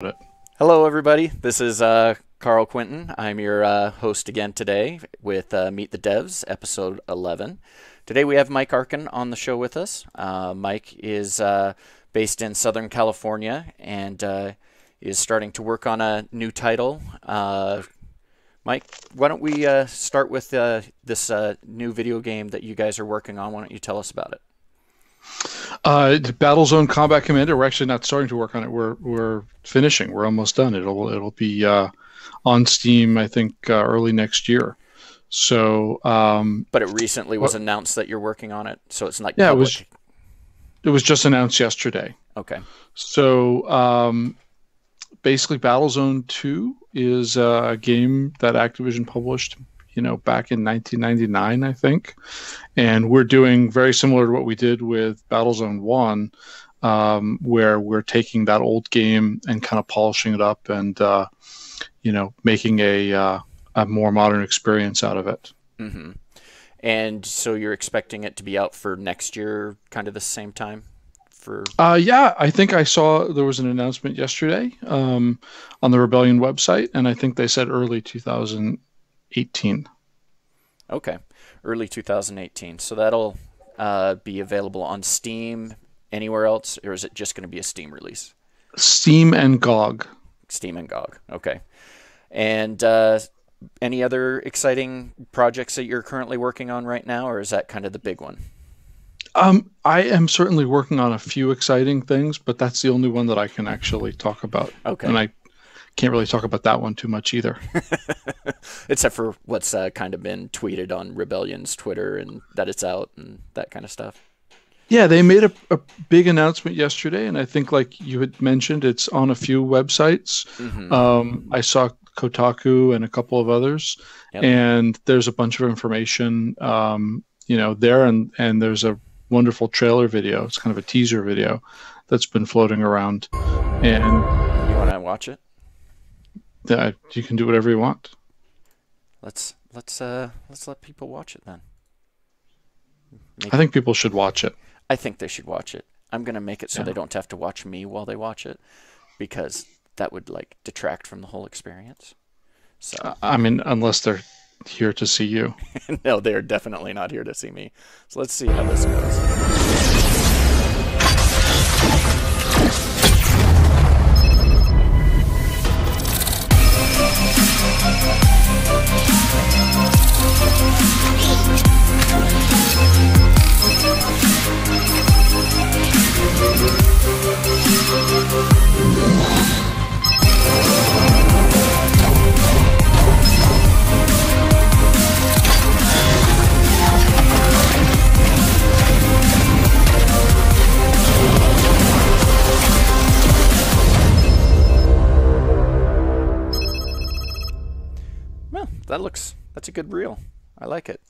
It. Hello, everybody. This is Carl Quinton. I'm your host again today with Meet the Devs, episode 11. Today we have Mike Arkin on the show with us. Mike is based in Southern California and is starting to work on a new title. Mike, why don't we start with this new video game that you guys are working on? Why don't you tell us about it? Battlezone Combat Commander. We're actually not starting to work on it. We're finishing. We're almost done. It'll be on Steam, I think, early next year. So, but it recently was announced that you're working on it, so it's not yeah, public. it was just announced yesterday. Okay. So, basically, Battlezone 2 is a game that Activision published, back in 1999, I think. And we're doing very similar to what we did with Battlezone 1, where we're taking that old game and kind of polishing it up and, making a more modern experience out of it. Mm-hmm. And so you're expecting it to be out for next year, kind of the same time? Yeah, I think I saw there was an announcement yesterday on the Rebellion website, and I think they said early 2018. Okay, early 2018. So that'll be available on Steam, anywhere else, or is it just going to be a Steam release? Steam and GOG. Steam and GOG. Okay. And any other exciting projects that you're currently working on right now, or is that kind of the big one? I am certainly working on a few exciting things, but that's the only one that I can actually talk about. Okay. And I can't really talk about that one too much either. Except for what's kind of been tweeted on Rebellion's Twitter and that it's out and that kind of stuff. Yeah, they made a big announcement yesterday, and I think, like you had mentioned, it's on a few websites. Mm-hmm. I saw Kotaku and a couple of others, Yep. and there's a bunch of information, there, and there's a wonderful trailer video. It's kind of a teaser video that's been floating around, and you want to watch it? You can do whatever you want. Let's let people watch it then. I think people should watch it. I think they should watch it. I'm gonna make it so they don't have to watch me while they watch it, because that would detract from the whole experience. So I mean, unless they're here to see you. No, they're definitely not here to see me. So let's see how this goes. Well, that's a good reel. I like it.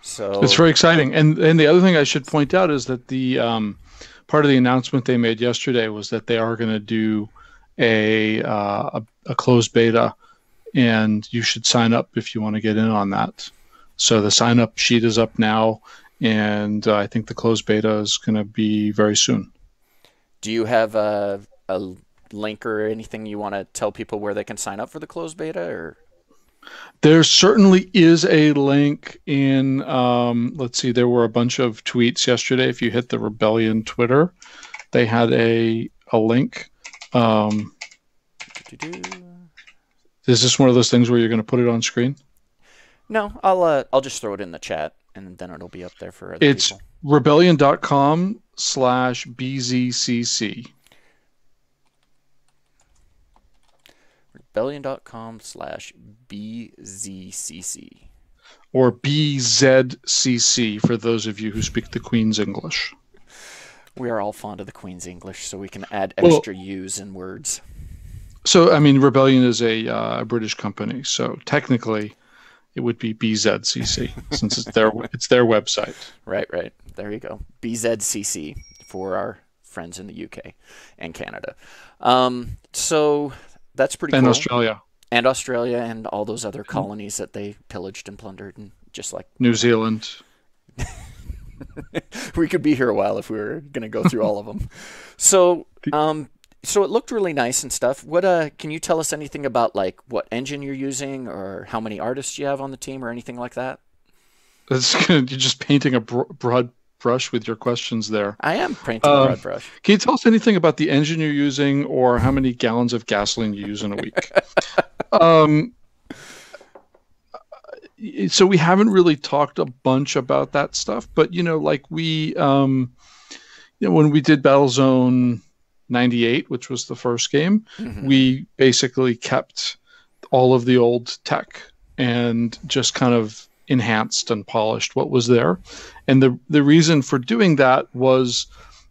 So It's very exciting. And the other thing I should point out is that the part of the announcement they made yesterday was that they are going to do a closed beta, and you should sign up if you want to get in on that. So the sign up sheet is up now, and I think the closed beta is going to be very soon. do you have a link or anything you want to tell people where they can sign up for the closed beta? Or There certainly is a link in, let's see, there were a bunch of tweets yesterday. If you hit the Rebellion Twitter, they had a link. Is this one of those things where you're going to put it on screen? No, I'll just throw it in the chat, and then it'll be up there for other It's people. rebellion.com/BZCC. Rebellion.com/BZCC. Or BZCC for those of you who speak the Queen's English. We are all fond of the Queen's English, so we can add extra U's in words. So, I mean, Rebellion is a British company, so technically it would be BZCC since it's their website. Right. There you go. BZCC for our friends in the UK and Canada. So that's pretty cool. And Australia. And Australia and all those other colonies that they pillaged and plundered, and just like New Zealand. we could be here a while if we were going to go through all of them. So So it looked really nice and stuff. What can you tell us anything about like what engine you're using or how many artists you have on the team or anything like that? You're just painting a broad brush with your questions there. I am painting a broad brush. Can you tell us anything about the engine you're using or how many gallons of gasoline you use in a week? So we haven't really talked a bunch about that stuff, but like when we did Battlezone 98, which was the first game, we basically kept all of the old tech and just kind of enhanced and polished what was there. And the reason for doing that was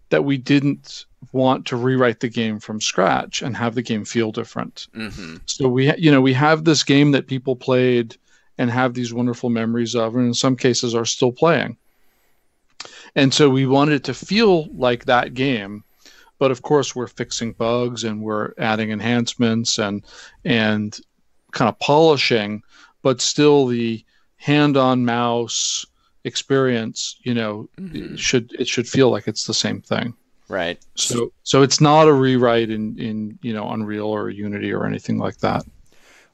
that we didn't want to rewrite the game from scratch and have the game feel different. So we have this game that people played and have these wonderful memories of, and in some cases are still playing. And so we wanted it to feel like that game, but of course we're fixing bugs and we're adding enhancements and kind of polishing, but still the hand-on mouse experience, it should feel like it's the same thing. Right. So it's not a rewrite in Unreal or Unity or anything like that.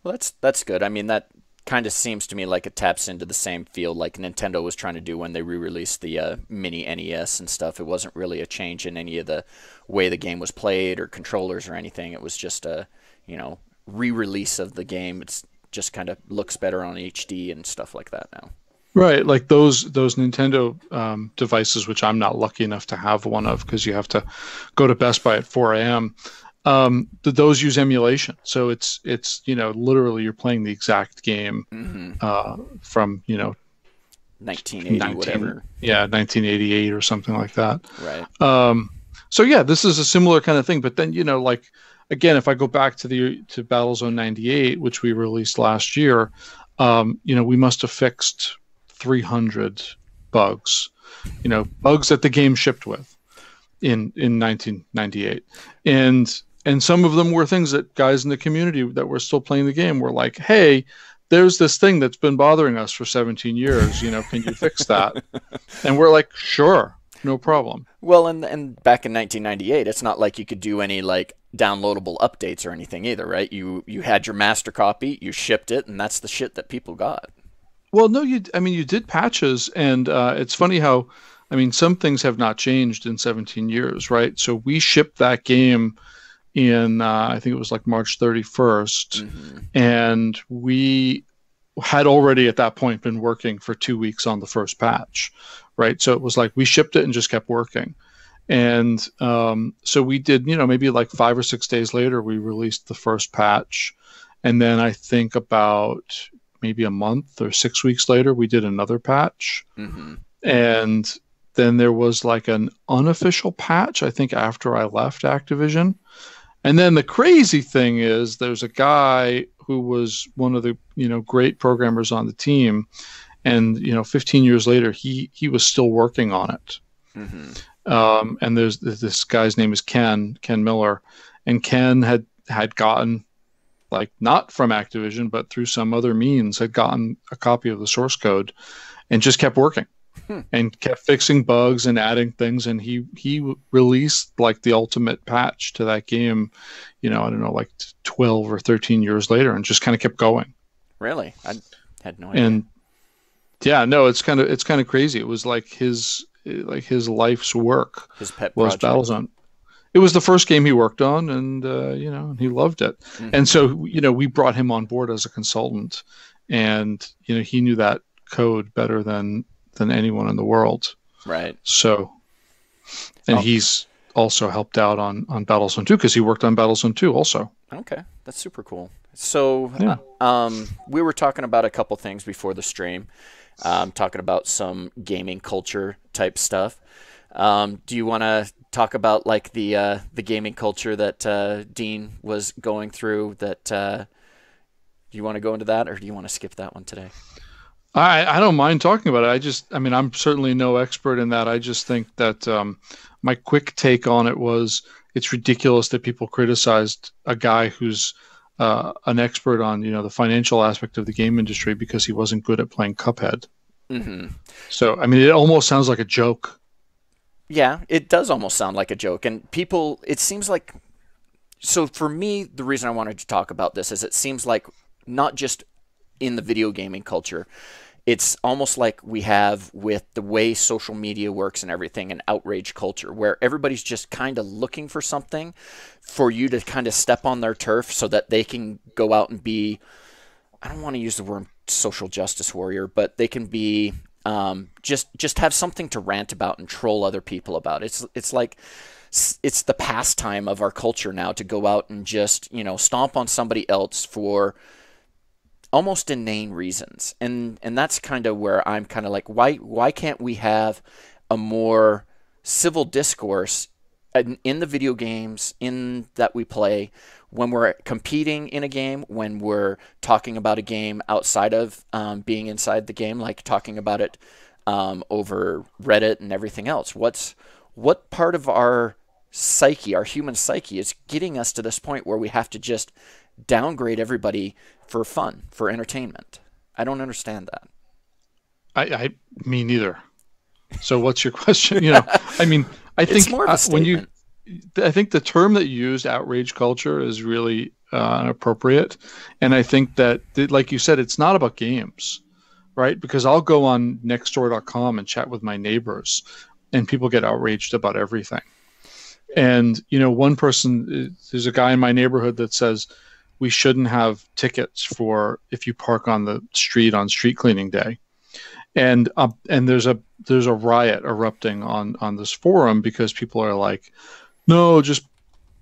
Well, that's good. I mean, that kind of seems to me like it taps into the same field like Nintendo was trying to do when they re-released the mini NES and stuff. It wasn't really a change in any of the way the game was played or controllers or anything. It was just a, re-release of the game. It's just kind of looks better on HD and stuff like that now. Right, like those Nintendo devices, which I'm not lucky enough to have one of because you have to go to Best Buy at 4 a.m. Those use emulation, so it's literally you're playing the exact game from 1980 whatever. Yeah, 1988 or something like that. Right. So yeah, this is a similar kind of thing. But then like again, if I go back to Battlezone 98, which we released last year, we must have fixed 300 bugs, bugs that the game shipped with in 1998, and some of them were things that guys in the community that were still playing the game were like, hey, there's this thing that's been bothering us for 17 years, can you fix that? And we're like, sure, no problem. Well, and back in 1998, it's not like you could do any like downloadable updates or anything either, right? You had your master copy, you shipped it, and that's the shit that people got. Well, no, you did patches, and it's funny how, some things have not changed in 17 years, right? So we shipped that game in, I think it was like March 31st, and we had already at that point been working for 2 weeks on the first patch, right? So it was like we shipped it and just kept working. And so we did, maybe like 5 or 6 days later, we released the first patch. And then I think about maybe a month or 6 weeks later, we did another patch. And then there was like an unofficial patch, I think, after I left Activision. And then the crazy thing is there's a guy who was one of the, great programmers on the team. And, 15 years later, he was still working on it. And there's this guy's name is Ken Miller. And Ken had gotten, like, not from Activision, but through some other means, had gotten a copy of the source code and just kept working. And kept fixing bugs and adding things, and he released like the ultimate patch to that game, I don't know, like 12 or 13 years later, and just kind of kept going. Really? I had no idea. And yeah, no, it's kind of crazy. It was like his life's work. His pet was project. Battlezone. It was the first game he worked on, and he loved it. And so we brought him on board as a consultant, and he knew that code better than anyone in the world. Right. So, and he's also helped out on Battlezone 2 because he worked on Battlezone 2 also. Okay, that's super cool. So, we were talking about a couple things before the stream, talking about some gaming culture type stuff. Do you want to talk about like the gaming culture that Dean was going through? That do you want to go into that, or do you want to skip that one today? I don't mind talking about it. I'm certainly no expert in that. I just think that my quick take on it was it's ridiculous that people criticized a guy who's an expert on the financial aspect of the game industry because he wasn't good at playing Cuphead. So it almost sounds like a joke. Yeah, it does almost sound like a joke, and people. It seems like So for me, the reason I wanted to talk about this is it seems like not just in the video gaming culture, it's almost like we have with the way social media works and everything, an outrage culture where everybody's just kind of looking for something for you to kind of step on their turf so that they can go out and be, I don't want to use the word social justice warrior, but they can be just have something to rant about and troll other people about. It's like it's the pastime of our culture now to go out and just, stomp on somebody else for almost inane reasons. And that's kind of where I'm kind of like, why can't we have a more civil discourse in the video games in that we play when we're competing in a game, when we're talking about a game outside of being inside the game, like talking about it over Reddit and everything else. What part of our psyche, our human psyche, is getting us to this point where we have to just downgrade everybody for fun, for entertainment? I don't understand that. Me neither. So what's your question? I mean, I think It's more of a statement. I think the term that you used, outrage culture, is really inappropriate. And I think that, like you said, it's not about games, right? Because I'll go on nextdoor.com and chat with my neighbors, and people get outraged about everything. And, one person, there's a guy in my neighborhood that says we shouldn't have tickets for if you park on the street on street cleaning day. And there's a riot erupting on this forum because people are like, no, just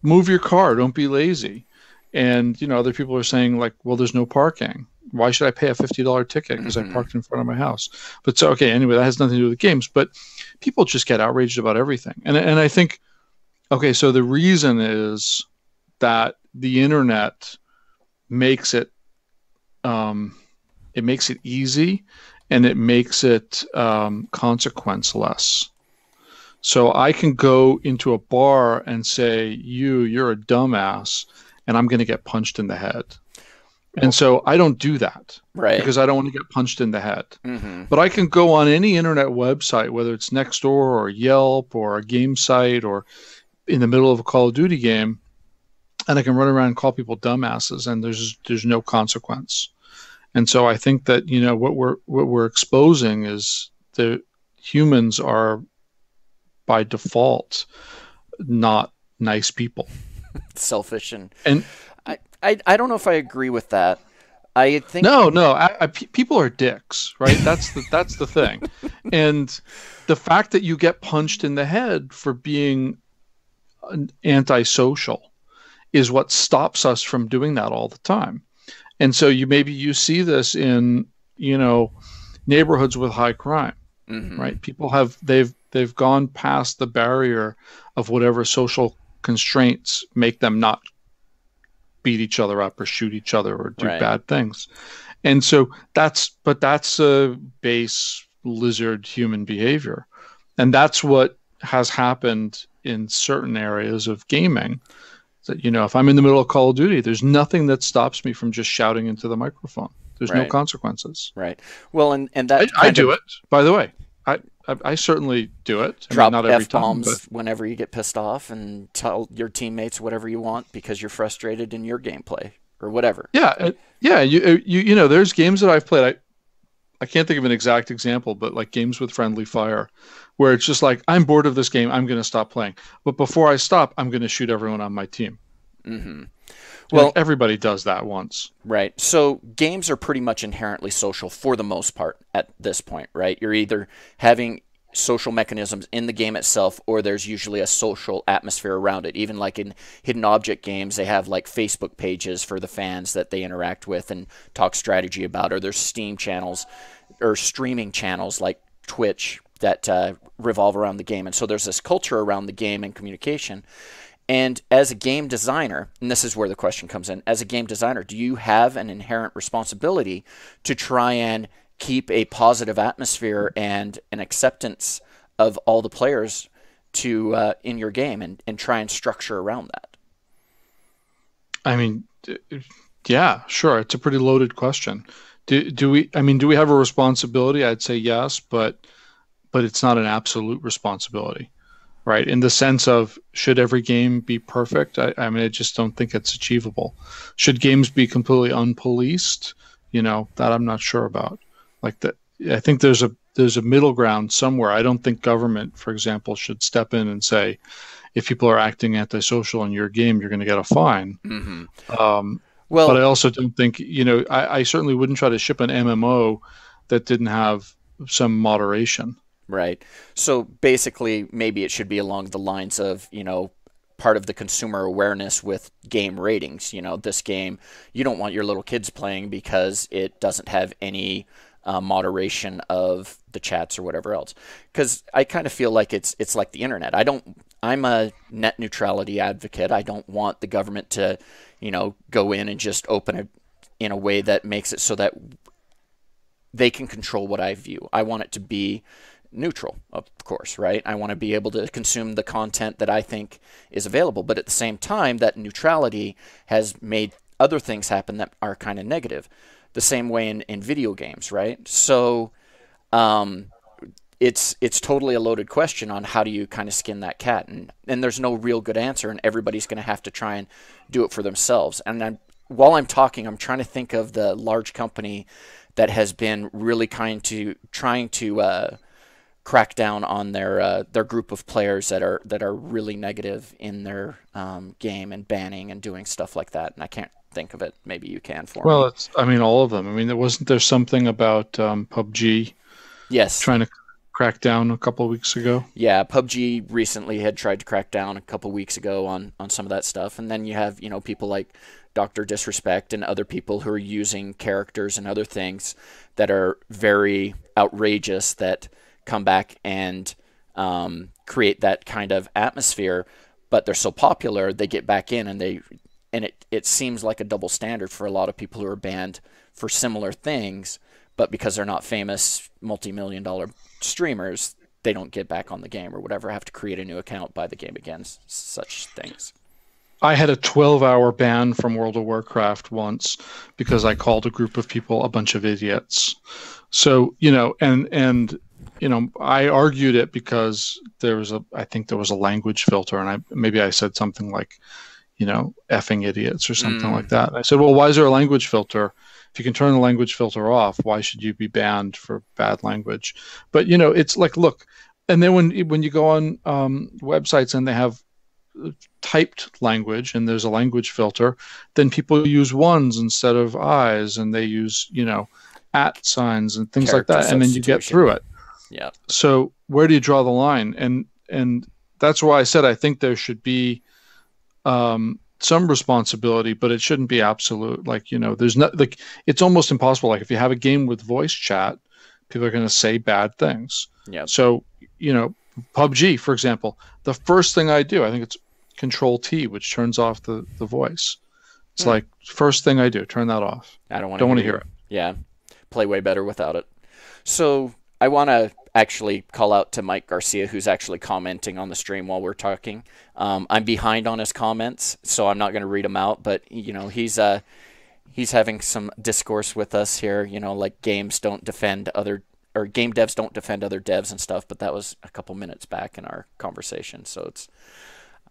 move your car. Don't be lazy. And, other people are saying like, well, there's no parking. Why should I pay a $50 ticket because I parked in front of my house? But so, okay, anyway, that has nothing to do with games, but people just get outraged about everything. And I think, okay, so the reason is that the internet makes it easy, and it makes it consequenceless. So I can go into a bar and say, you're a dumbass, and I'm going to get punched in the head. And so I don't do that, Right. because I don't want to get punched in the head. Mm-hmm. But I can go on any internet website, whether it's Nextdoor or Yelp or a game site or in the middle of a Call of Duty game, and I can run around and call people dumbasses, and there's no consequence. And so I think that what we're exposing is the humans are by default not nice people, Selfish and and I don't know if I agree with that. I think no, people are dicks, right? That's the thing, and the fact that you get punched in the head for being antisocial is what stops us from doing that all the time. And so maybe you see this in neighborhoods with high crime, right? People they've gone past the barrier of whatever social constraints make them not beat each other up or shoot each other or do bad things. And so that's a base lizard human behavior, and that's what has happened in certain areas of gaming. That if I'm in the middle of Call of Duty, there's nothing that stops me from just shouting into the microphone. There's no consequences. Right. Well, and that I do it, by the way. I certainly do it. Drop not every F-bombs time, but whenever you get pissed off and tell your teammates whatever you want because you're frustrated in your gameplay or whatever. yeah. There's games that I've played. I can't think of an exact example, but like games with friendly fire, where it's just like, I'm bored of this game, I'm going to stop playing. But before I stop, I'm going to shoot everyone on my team. Mm-hmm. Well, everybody does that once. Right. So games are pretty much inherently social for the most part at this point, right? You're either having social mechanisms in the game itself, or there's usually a social atmosphere around it. Even like in hidden object games, they have like Facebook pages for the fans that they interact with and talk strategy about, or there's Steam channels or streaming channels like Twitch that revolve around the game. And so there's this culture around the game and communication. And as a game designer, and this is where the question comes in, as a game designer, do you have an inherent responsibility to try and keep a positive atmosphere and an acceptance of all the players to in your game and try and structure around that? I mean, yeah, sure. It's a pretty loaded question. Do we have a responsibility? I'd say yes, but it's not an absolute responsibility, right? In the sense of, should every game be perfect? I mean, I just don't think it's achievable. Should games be completely unpoliced? That I'm not sure about. Like that, I think there's a middle ground somewhere. I don't think government, for example, should step in and say, if people are acting antisocial in your game, you're going to get a fine. Mm-hmm. But I also don't think, I certainly wouldn't try to ship an MMO that didn't have some moderation. Right. So basically, maybe it should be along the lines of, part of the consumer awareness with game ratings. This game, you don't want your little kids playing because it doesn't have any moderation of the chats or whatever else. Because I kind of feel like it's like the internet. I'm a net neutrality advocate. I don't want the government to, go in and just open it in a way that makes it so that they can control what I view. I want it to be neutral, of course, right? I want to be able to consume the content that I think is available, but at the same time, that neutrality has made other things happen that are kind of negative. The same way in video games, right? So it's totally a loaded question on how do you kind of skin that cat, and there's no real good answer, and everybody's going to have to try and do it for themselves. And while I'm talking, I'm trying to think of the large company that has been really trying to crack down on their group of players that are really negative in their game and banning and doing stuff like that. And I can't think of it. Maybe you can for me. Well, all of them. I mean, wasn't there something about PUBG? Yes. Trying to crack down a couple of weeks ago. Yeah, PUBG recently had tried to crack down a couple of weeks ago on some of that stuff, and then you have people like Dr. Disrespect and other people who are using characters and other things that are very outrageous that come back and create that kind of atmosphere, but they're so popular they get back in, and it seems like a double standard for a lot of people who are banned for similar things, but because they're not famous multi-million-dollar streamers, they don't get back on the game or whatever, have to create a new account, buy the game again, such things. I had a 12-hour ban from World of Warcraft once because I called a group of people a bunch of idiots. So, I argued it because I think there was a language filter, and maybe I said something like, effing idiots or something like that. And I said, well, why is there a language filter? If you can turn the language filter off, why should you be banned for bad language? But, it's like, look, and then when you go on websites and they have typed language and there's a language filter, then people use ones instead of I's, and they use, at signs and things like that, and then you get through it. Yeah. So where do you draw the line? And that's why I said I think there should be some responsibility, but it shouldn't be absolute. Like, there's not, like, it's almost impossible. Like, if you have a game with voice chat, people are going to say bad things. Yeah. So, PUBG, for example, the first thing I do, I think it's Control T, which turns off the voice. It's like, first thing I do, turn that off. I don't want to hear it. Yeah. Play way better without it. So I want to actually call out to Mike Garcia, who's actually commenting on the stream while we're talking. I'm behind on his comments, so I'm not going to read them out, but he's having some discourse with us here, like game devs don't defend other devs and stuff, but that was a couple minutes back in our conversation, so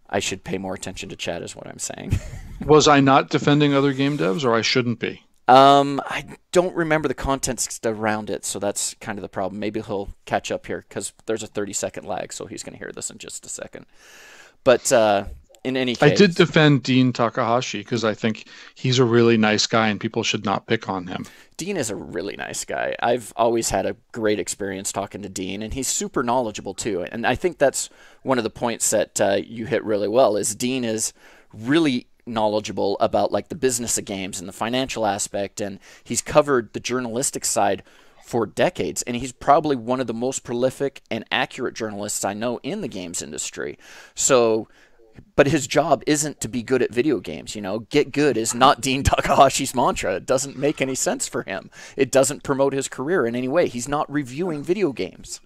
I should pay more attention to chat is what I'm saying. Was I not defending other game devs, or I shouldn't be? I don't remember the context around it, so that's kind of the problem. Maybe he'll catch up here because there's a 30-second lag, so he's going to hear this in just a second. But in any case, I did defend Dean Takahashi because I think he's a really nice guy and people should not pick on him. Dean is a really nice guy. I've always had a great experience talking to Dean, and he's super knowledgeable too. And I think that's one of the points that you hit really well, is Dean is really knowledgeable about like the business of games and the financial aspect, and he's covered the journalistic side for decades, and he's probably one of the most prolific and accurate journalists I know in the games industry. So, but his job isn't to be good at video games. Get good is not Dean Takahashi's mantra. It doesn't make any sense for him. It doesn't promote his career in any way. He's not reviewing video games.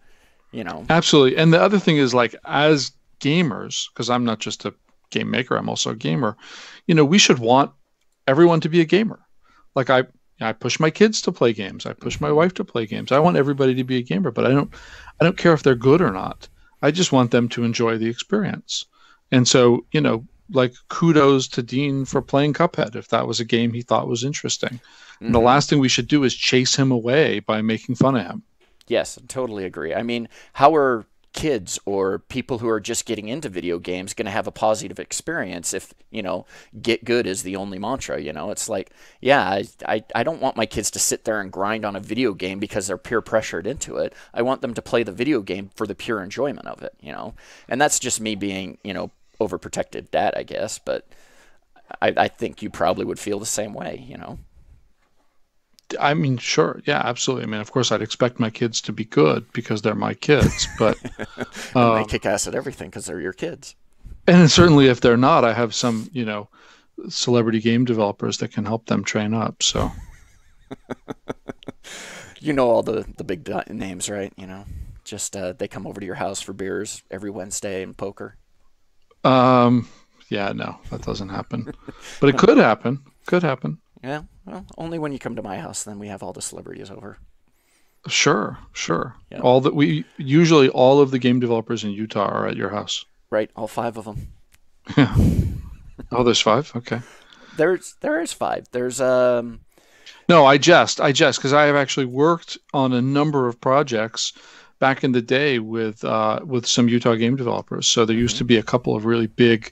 Absolutely. And the other thing is, like, as gamers, because I'm not just a game maker, I'm also a gamer, we should want everyone to be a gamer. Like, I push my kids to play games. I push my wife to play games. I want everybody to be a gamer, but I don't care if they're good or not. I just want them to enjoy the experience. And so, like kudos to Dean for playing Cuphead if that was a game he thought was interesting. And the last thing we should do is chase him away by making fun of him. Yes, I totally agree. I mean, how are kids or people who are just getting into video games going to have a positive experience if, get good is the only mantra? It's like, yeah, I don't want my kids to sit there and grind on a video game because they're peer pressured into it. I want them to play the video game for the pure enjoyment of it, and that's just me being, overprotective dad, I guess, but I think you probably would feel the same way. I mean, sure. Yeah, absolutely. I mean, of course, I'd expect my kids to be good because they're my kids, but and they kick ass at everything because they're your kids. And certainly if they're not, I have some, celebrity game developers that can help them train up. So, all the big names, right? Just they come over to your house for beers every Wednesday and poker. Yeah, no, that doesn't happen, but it could happen. Could happen. Yeah, well, only when you come to my house, then we have all the celebrities over. Sure. Yeah. All of the game developers in Utah are at your house. Right, all 5 of them. Yeah. Oh, there's 5. Okay. There is 5. There's No, I jest because I have actually worked on a number of projects back in the day with some Utah game developers. So there used to be a couple of really big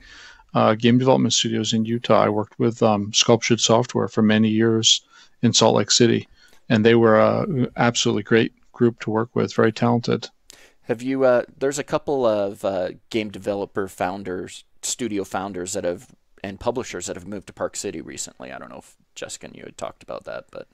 game development studios in Utah. I worked with Sculptured Software for many years in Salt Lake City, and they were an absolutely great group to work with, very talented. Have you? There's a couple of game developer founders, studio founders and publishers that have moved to Park City recently. I don't know if Jessica and you had talked about that, but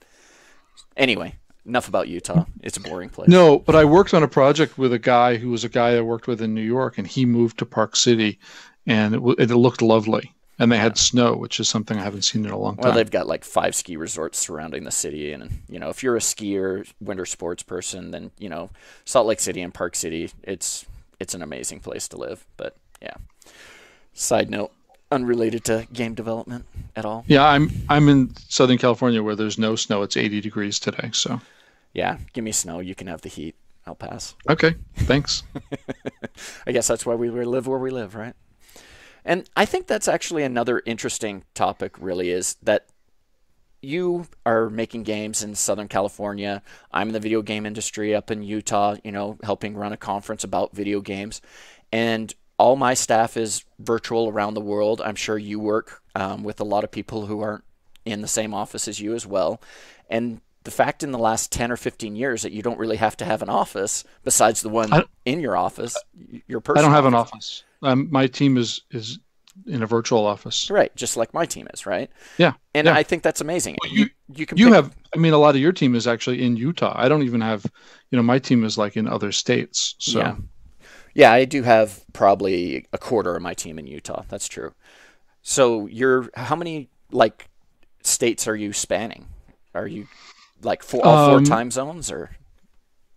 anyway, enough about Utah. It's a boring place. No, but I worked on a project with a guy who was a guy I worked with in New York, and he moved to Park City. And it looked lovely. And they had snow, which is something I haven't seen in a long time. Well, they've got like 5 ski resorts surrounding the city. And, if you're a skier, winter sports person, then, Salt Lake City and Park City, it's an amazing place to live. But, yeah. Side note, unrelated to game development at all. Yeah, I'm in Southern California where there's no snow. It's 80 degrees today. So, yeah, give me snow. You can have the heat. I'll pass. Okay, thanks. I guess that's why we live where we live, right? And I think that's actually another interesting topic, really, is that you are making games in Southern California. I'm in the video game industry up in Utah, helping run a conference about video games. And all my staff is virtual around the world. I'm sure you work with a lot of people who aren't in the same office as you as well. And the fact in the last 10 or 15 years that you don't really have to have an office besides the one in your office, your personal I don't have an office. My team is in a virtual office. Right, just like my team is, right? Yeah. And yeah. I think that's amazing. Well, you have, a lot of your team is actually in Utah. I don't even have, my team is like in other states. So. Yeah, I do have probably a quarter of my team in Utah. That's true. So how many states are you spanning? Are you all 4 time zones or?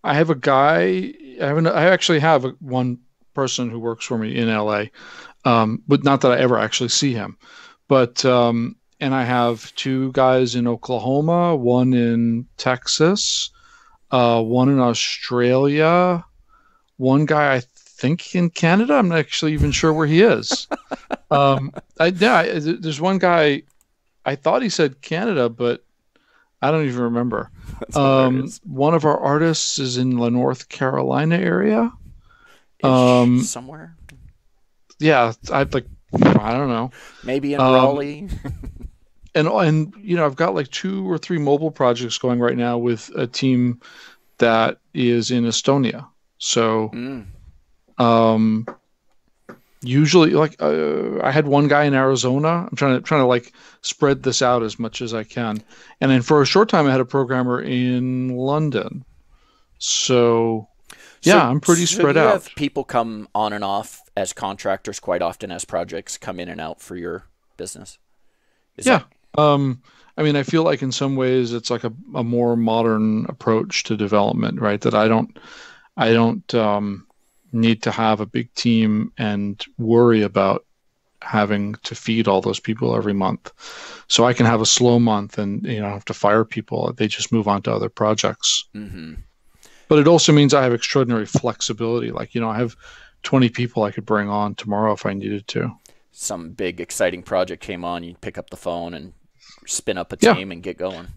I have a guy. I actually have one person who works for me in LA, but not that I ever actually see him. But and I have 2 guys in Oklahoma, 1 in Texas, 1 in Australia, 1 guy I think in Canada. I'm not actually even sure where he is. There's 1 guy. I thought he said Canada, but I don't even remember. One of our artists is in the North Carolina area. Somewhere. Yeah, I don't know. Maybe in Raleigh. and I've got 2 or 3 mobile projects going right now with a team that is in Estonia. So, usually I had 1 guy in Arizona. I'm trying to spread this out as much as I can. And then for a short time I had a programmer in London. So I'm pretty spread out. You have people come on and off as contractors quite often as projects come in and out for your business. I feel like in some ways it's like a more modern approach to development, right? That I don't need to have a big team and worry about having to feed all those people every month. So I can have a slow month and have to fire people. They just move on to other projects. Mm-hmm. But it also means I have extraordinary flexibility. I have 20 people I could bring on tomorrow if I needed to. Some big exciting project came on, you pick up the phone and spin up a Yeah. team and get going.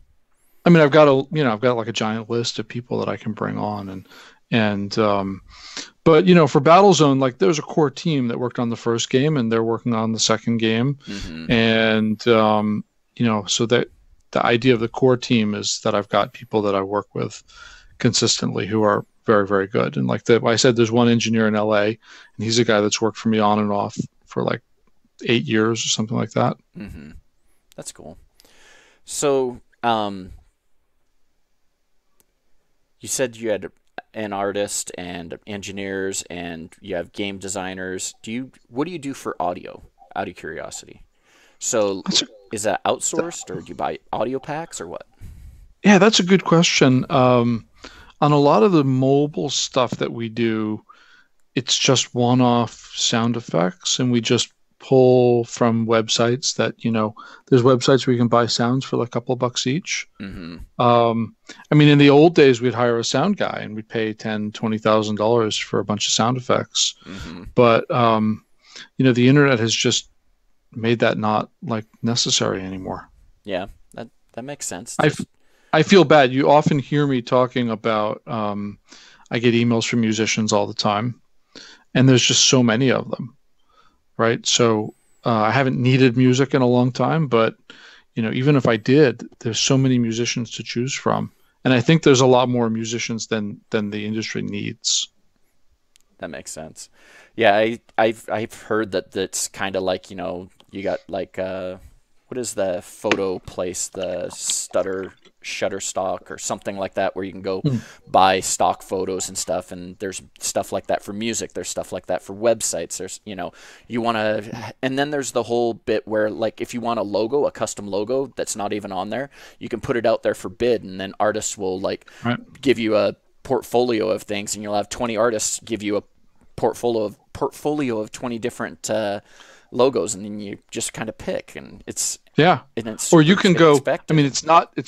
I mean, I've got like a giant list of people that I can bring on, but for Battlezone, like there's a core team that worked on the first game and they're working on the second game, and so that the idea of the core team is that I've got people that I work with consistently who are very, very good. And like I said, there's one engineer in LA, and he's a guy that's worked for me on and off for like 8 years or something like that. That's cool. So, you said you had an artist and engineers and you have game designers. What do you do for audio, out of curiosity? So is that outsourced, or do you buy audio packs, or what? Yeah, that's a good question. On a lot of the mobile stuff that we do, it's just one-off sound effects, and we just pull from websites that, there's websites where you can buy sounds for like a couple of bucks each. I mean, in the old days, we'd hire a sound guy and we'd pay $10,000-$20,000 for a bunch of sound effects. But, the internet has just made that not like necessary anymore. Yeah, that makes sense. I feel bad. You often hear me talking about, I get emails from musicians all the time, and there's just so many of them. Right. So I haven't needed music in a long time, but, even if I did, there's so many musicians to choose from. And I think there's a lot more musicians than the industry needs. That makes sense. Yeah, I've heard that that's kind of like, you got like, what is the photo place, the Shutterstock or something like that, where you can go buy stock photos and stuff, and there's stuff like that for music, there's stuff like that for websites, there's you want to, and then there's the whole bit where, like, if you want a custom logo that's not even on there, you can put it out there for bid, and then artists will give you a portfolio of things, and you'll have 20 artists give you a portfolio of 20 different logos, and then you just kind of pick, and it's or you can go expected. I mean, it's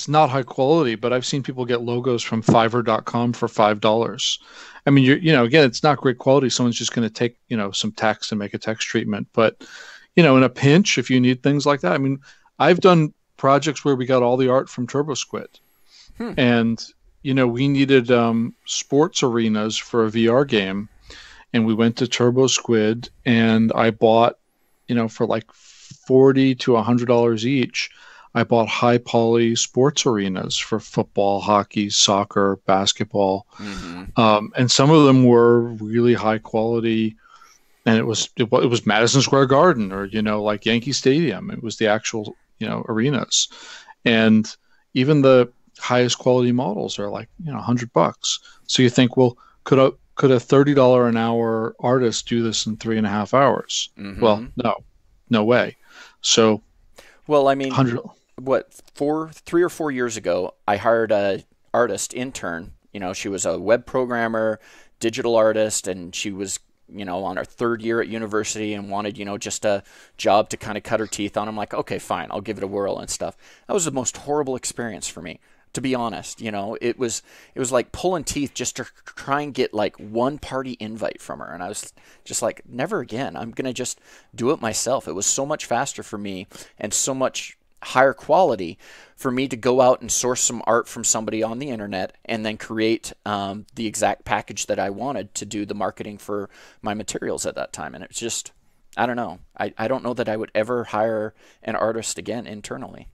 not high quality, but I've seen people get logos from Fiverr.com for $5. I mean, again, it's not great quality. Someone's just going to take some text and make a text treatment, but in a pinch, if you need things like that. I mean, I've done projects where we got all the art from TurboSquid, and we needed sports arenas for a VR game, and we went to TurboSquid, and I bought for like $40 to $100 each, I bought high poly sports arenas for football, hockey, soccer, basketball, and some of them were really high quality. And it was Madison Square Garden, or like Yankee Stadium. It was the actual arenas, and even the highest quality models are like $100. So you think, well, could a $30 an hour artist do this in 3.5 hours? Well, no way. So, well, I mean, 3 or 4 years ago, I hired a artist intern. She was a web programmer, digital artist, and she was, on her 3rd year at university and wanted, just a job to kind of cut her teeth on. I'm like, okay, fine, I'll give it a whirl and stuff. That was the most horrible experience for me, to be honest. It was like pulling teeth just to try and get like one party invite from her, and I was just like, never again. I'm gonna just do it myself. It was so much faster for me and so much higher quality for me to go out and source some art from somebody on the internet and then create the exact package that I wanted to do the marketing for my materials at that time. And it's just, I don't know. I don't know that I would ever hire an artist again internally.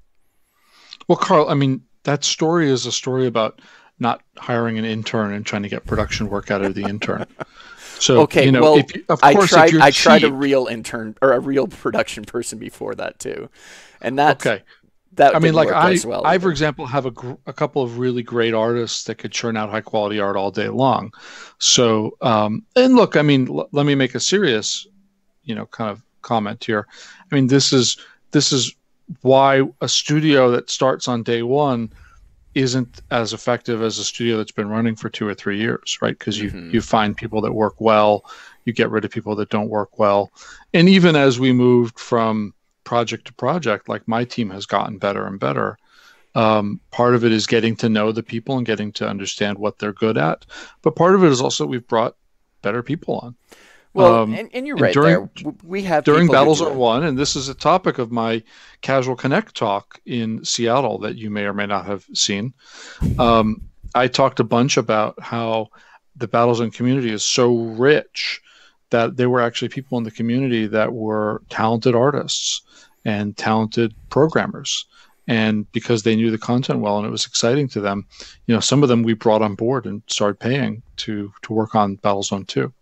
Well, Carl, I mean, that story is a story about not hiring an intern and trying to get production work out of the intern. So, okay, well, I tried cheap, a real intern or a real production person before that too, and that okay. That I mean, like I, for example, have a couple of really great artists that could churn out high quality art all day long. So, and look, I mean, let me make a serious, kind of comment here. I mean, this is why a studio that starts on day one isn't as effective as a studio that's been running for 2 or 3 years, right? Because you find people that work well, you get rid of people that don't work well. And even as we moved from project to project, like my team has gotten better and better. Part of it is getting to know the people and getting to understand what they're good at. But part of it is also we've brought better people on. Well, and you're And right there. We have during people who do Battlezone it. 1, and this is a topic of my Casual Connect talk in Seattle that you may or may not have seen. I talked a bunch about how the Battlezone community is so rich that there were actually people in the community that were talented artists and talented programmers. And because they knew the content well and it was exciting to them, some of them we brought on board and started paying to work on Battlezone 2.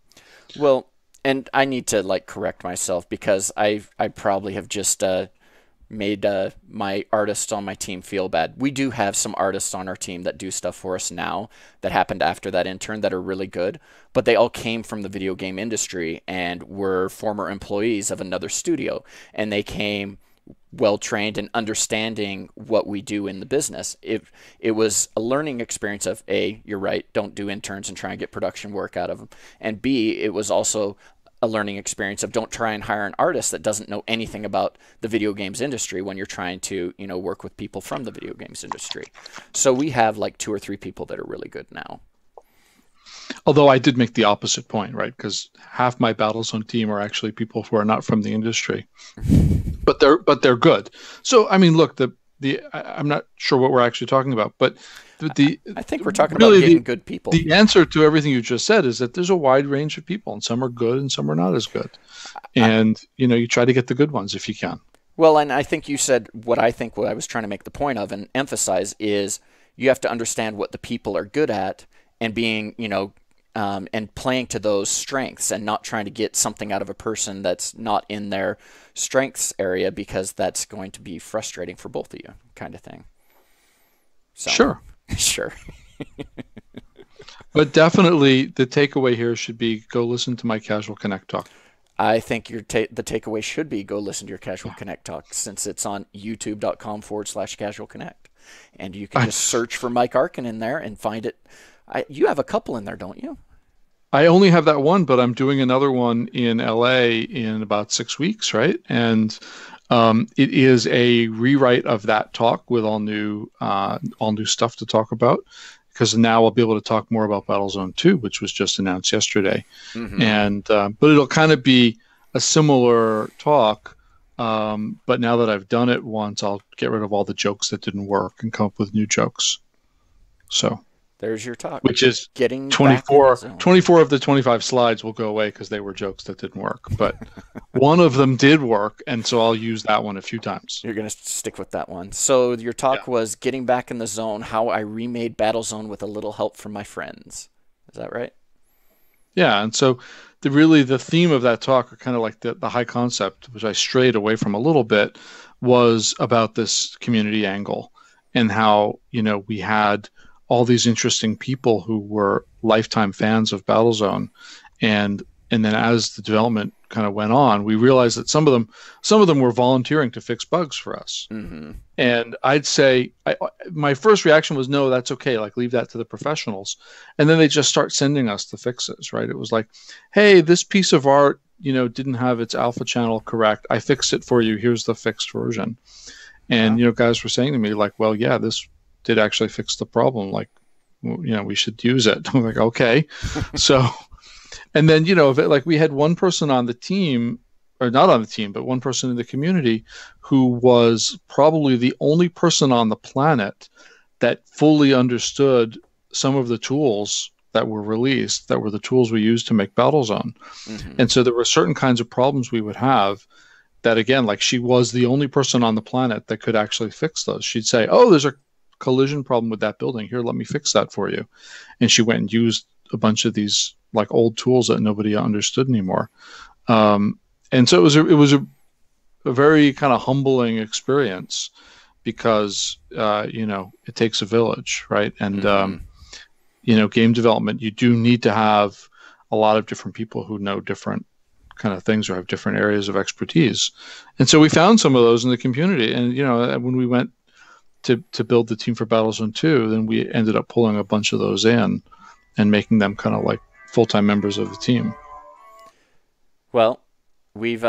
Well, and I need to like correct myself because I probably have just made my artists on my team feel bad. We do have some artists on our team that do stuff for us now that happened after that intern that are really good, but they all came from the video game industry and were former employees of another studio, and they came well trained and understanding what we do in the business. It was a learning experience of A, you're right, don't do interns and try and get production work out of them, and B, it was also a learning experience of don't try and hire an artist that doesn't know anything about the video games industry when you're trying to, work with people from the video games industry. So we have like 2 or 3 people that are really good now. Although I did make the opposite point, right? Because half my Battlezone team are actually people who are not from the industry, but they're good. So I mean, look, I'm not sure what we're actually talking about, but I think we're talking about getting good people. The answer to everything you just said is that there's a wide range of people, and some are good and some are not as good. And you try to get the good ones if you can. Well, and I think you said what I was trying to make the point of and emphasize is you have to understand what the people are good at and being, and playing to those strengths and not trying to get something out of a person that's not in their strengths area because that's going to be frustrating for both of you, kind of thing. So, Sure. Sure. But definitely the takeaway here should be go listen to my Casual Connect talk. I think the takeaway should be go listen to your Casual Connect talk since it's on youtube.com/Casual Connect. And you can just search for Mike Arkin in there and find it. You have a couple in there, don't you? I only have that one, but I'm doing another one in LA in about 6 weeks, right? And it is a rewrite of that talk with all new stuff to talk about. Because now I'll be able to talk more about Battlezone 2, which was just announced yesterday. Mm-hmm. And but it'll kind of be a similar talk. But now that I've done it once, I'll get rid of all the jokes that didn't work and come up with new jokes. So there's your talk. Which is getting 24 of the 25 slides will go away because they were jokes that didn't work. But one of them did work, and so I'll use that one a few times. You're going to stick with that one. So your talk was getting back in the zone, how I remade Battlezone with a little help from my friends. Is that right? Yeah, and so the theme of that talk, or kind of like the high concept, which I strayed away from a little bit, was about this community angle and how, we had all these interesting people who were lifetime fans of Battlezone, and then as the development kind of went on, we realized that some of them were volunteering to fix bugs for us. Mm-hmm. And I'd say my first reaction was, no, that's okay. Like, leave that to the professionals. And then they just start sending us the fixes, right? It was like, hey, this piece of art, didn't have its alpha channel correct. I fixed it for you. Here's the fixed version. And, guys were saying to me like, well, yeah, this did actually fix the problem. Like, we should use it. I'm like, okay. So, and then, we had one person on the team, or not on the team, but one person in the community who was probably the only person on the planet that fully understood some of the tools that were released, that were the tools we used to make Battlezone. Mm-hmm. And so there were certain kinds of problems we would have that, again, like, she was the only person on the planet that could actually fix those. She'd say, oh, there's a collision problem with that building. Here, let me fix that for you. And she went and used a bunch of these like old tools that nobody understood anymore. And so it was a very kind of humbling experience because, it takes a village, right? And, mm-hmm. Game development, you do need to have a lot of different people who know different kind of things or have different areas of expertise. And so we found some of those in the community. And, when we went to build the team for Battlezone 2, then we ended up pulling a bunch of those in and making them kind of like full-time members of the team. Well, we've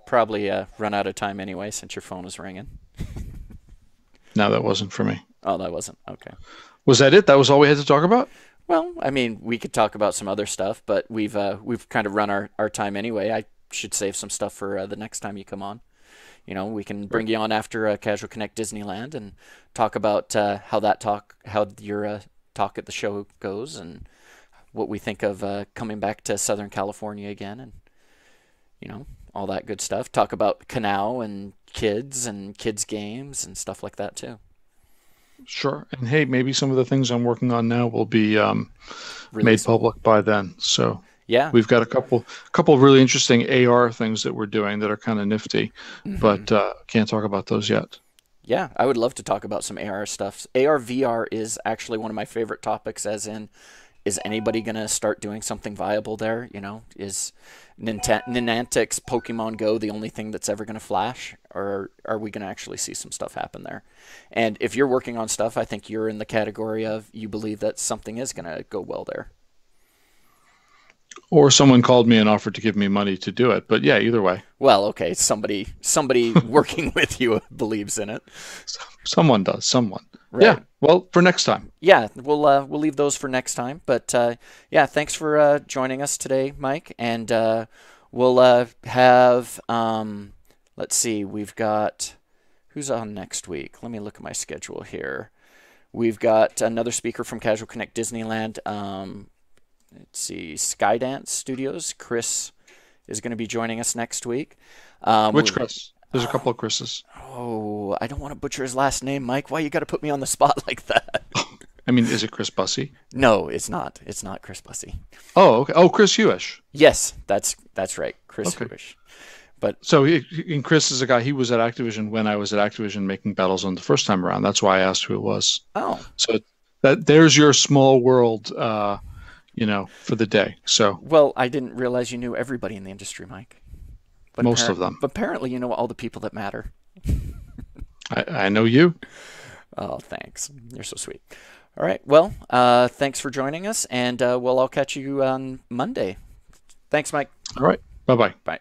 probably run out of time anyway since your phone is ringing. No, that wasn't for me. Oh, that wasn't. Okay. Was that it? That was all we had to talk about? Well, I mean, we could talk about some other stuff, but we've kind of run our time anyway. I should save some stuff for the next time you come on. We can bring you on after Casual Connect Disneyland and talk about how your talk at the show goes, and what we think of coming back to Southern California again, and all that good stuff. Talk about Canal and kids games and stuff like that too. Sure. And hey, maybe some of the things I'm working on now will be made Release. public by then. So Yeah. we've got a couple of really interesting AR things that we're doing that are kind of nifty, Hmm. but can't talk about those yet. Yeah, I would love to talk about some AR stuff. AR VR is actually one of my favorite topics, as in, is anybody going to start doing something viable there? Is Niantic's Pokemon Go the only thing that's ever going to flash? Or are we going to actually see some stuff happen there? And if you're working on stuff, I think you're in the category of you believe that something is going to go well there. Or someone called me and offered to give me money to do it. But yeah, either way, Well, okay, somebody working with you believes in it. someone does. Someone. Yeah. Right. Well, for next time. Yeah, we'll leave those for next time. But yeah, thanks for joining us today, Mike. And we'll have let's see, we've got who's on next week. Let me look at my schedule here. We've got another speaker from Casual Connect Disneyland. Let's see, Skydance Studios. Chris is going to be joining us next week. Which Chris? There's a couple of Chris's. Oh, I don't want to butcher his last name, Mike. Why you got to put me on the spot like that? I mean, is it Chris Bussey? No, it's not. It's not Chris Bussey. Oh, okay. Oh, Chris Hewish. Yes, that's right, Chris Okay. Hewish. But So and Chris is a guy. He was at Activision when I was at Activision making Battlezone the first time around. That's why I asked who it was. oh, So there's your small world, for the day. So well, I didn't realize you knew everybody in the industry, Mike. But most of them. But apparently, you know all the people that matter. I know you. Oh, thanks. You're so sweet. All right. Well, thanks for joining us, and we'll all catch you on Monday. Thanks, Mike. All right. Bye bye. Bye.